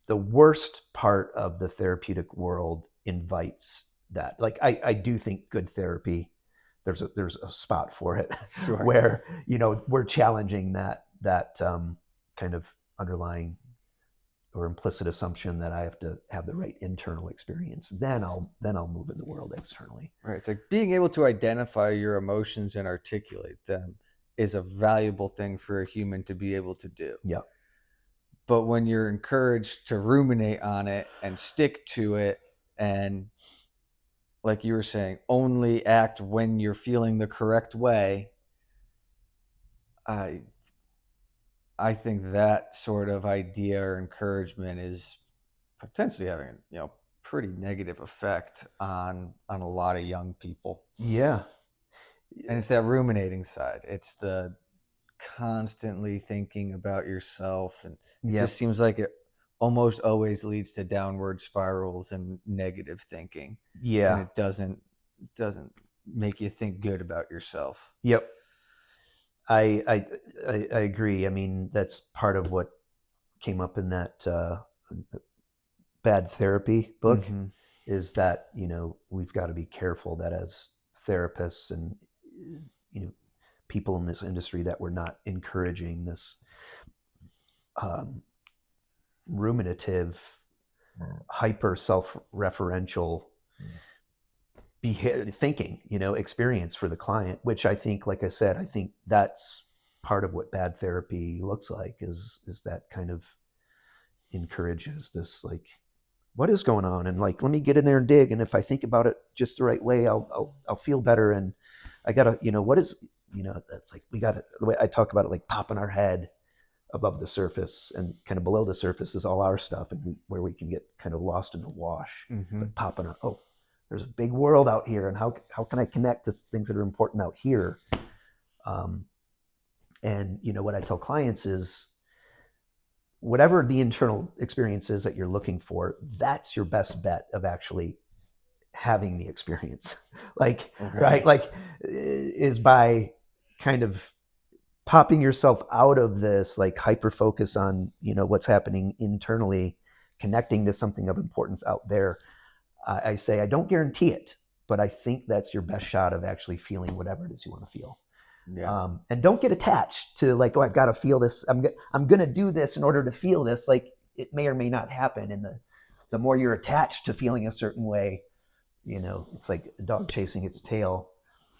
the worst part of the therapeutic world invites that. Like, I do think good therapy, there's a spot for it Sure. where we're challenging that kind of underlying or implicit assumption that I have to have the right internal experience. Then I'll move in the world externally. Right. It's like being able to identify your emotions and articulate them is a valuable thing for a human to be able to do. Yeah. But when you're encouraged to ruminate on it and stick to it, and like you were saying, only act when you're feeling the correct way, I I think that sort of idea or encouragement is potentially having pretty negative effect on a lot of young people. Yeah. And it's that ruminating side. It's the constantly thinking about yourself, and it Yeah. just seems like it almost always leads to downward spirals and negative thinking, and Yeah. it doesn't make you think good about yourself. Yep. I agree. I mean, that's part of what came up in that bad therapy book, Mm-hmm. is that we've got to be careful that as therapists and you know people in this industry, that we're not encouraging this um, ruminative, hyper self-referential thinking, experience for the client, which I think, like I said, I think that's part of what bad therapy looks like, is that kind of encourages this, like, what is going on, and like, let me get in there and dig, and if I think about it just the right way, I'll feel better. And I gotta, what is, that's like, we gotta, the way I talk about it, like popping our head above the surface, and kind of below the surface is all our stuff, and where we can get kind of lost in the wash. Mm-hmm. But popping up, oh, there's a big world out here, and how can I connect to things that are important out here? um, and what I tell clients is, whatever the internal experience is that you're looking for, that's your best bet of actually having the experience. Like, right, like, is by kind of popping yourself out of this like hyper focus on what's happening internally, connecting to something of importance out there. I say, I don't guarantee it, but I think that's your best shot of actually feeling whatever it is you want to feel. Yeah. And don't get attached to like, oh, I've got to feel this. I'm going to do this in order to feel this. Like, it may or may not happen. And the more you're attached to feeling a certain way, it's like a dog chasing its tail.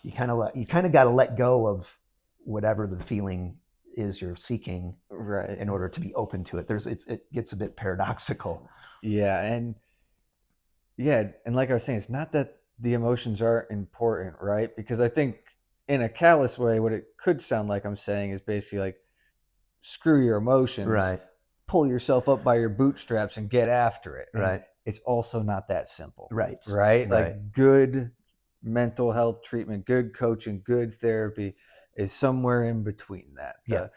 You kind of got to let go of whatever the feeling is you're seeking, Right. in order to be open to it. It gets a bit paradoxical. Yeah, and like I was saying, it's not that the emotions aren't important, right? Because I think in a callous way, what it could sound like I'm saying is basically like, screw your emotions. Right. pull yourself up by your bootstraps and get after it. And Right. it's also not that simple. Right. Right? Right. Like good mental health treatment, good coaching, good therapy is somewhere in between that. Yeah.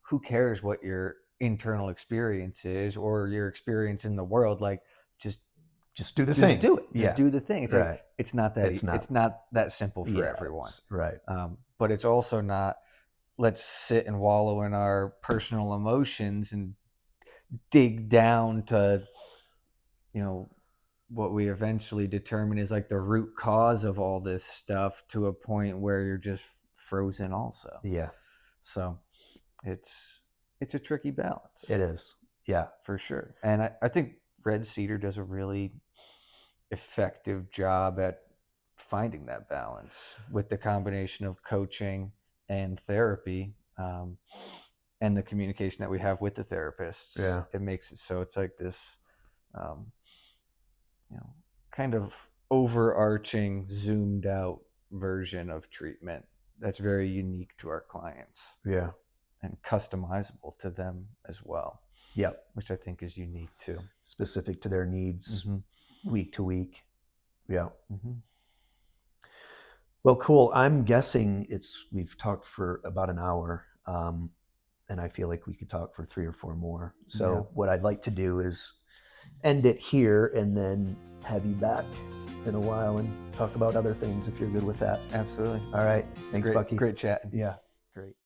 Who cares what your internal experience is or your experience in the world? Like just do the thing. do it. Yeah. Just do the thing. It's Right. like it's not that simple for everyone. Right. But it's also not, let's sit and wallow in our personal emotions and dig down to, what we eventually determine is like the root cause of all this stuff, to a point where you're just frozen also. Yeah. So it's a tricky balance. It is. Yeah. For sure. And I think Red Cedar does a really effective job at finding that balance with the combination of coaching and therapy, and the communication that we have with the therapists. Yeah. It makes it so it's like this kind of overarching, zoomed out version of treatment that's very unique to our clients. Yeah. And customizable to them as well. Yeah. Which I think is unique too. Specific to their needs, week to week. Yeah. Well, cool. I'm guessing we've talked for about an hour, and I feel like we could talk for 3 or 4 more. So what I'd like to do is end it here and then have you back in a while and talk about other things if you're good with that. Absolutely. All right. Thanks, Bucky. Great chatting. Yeah. Great.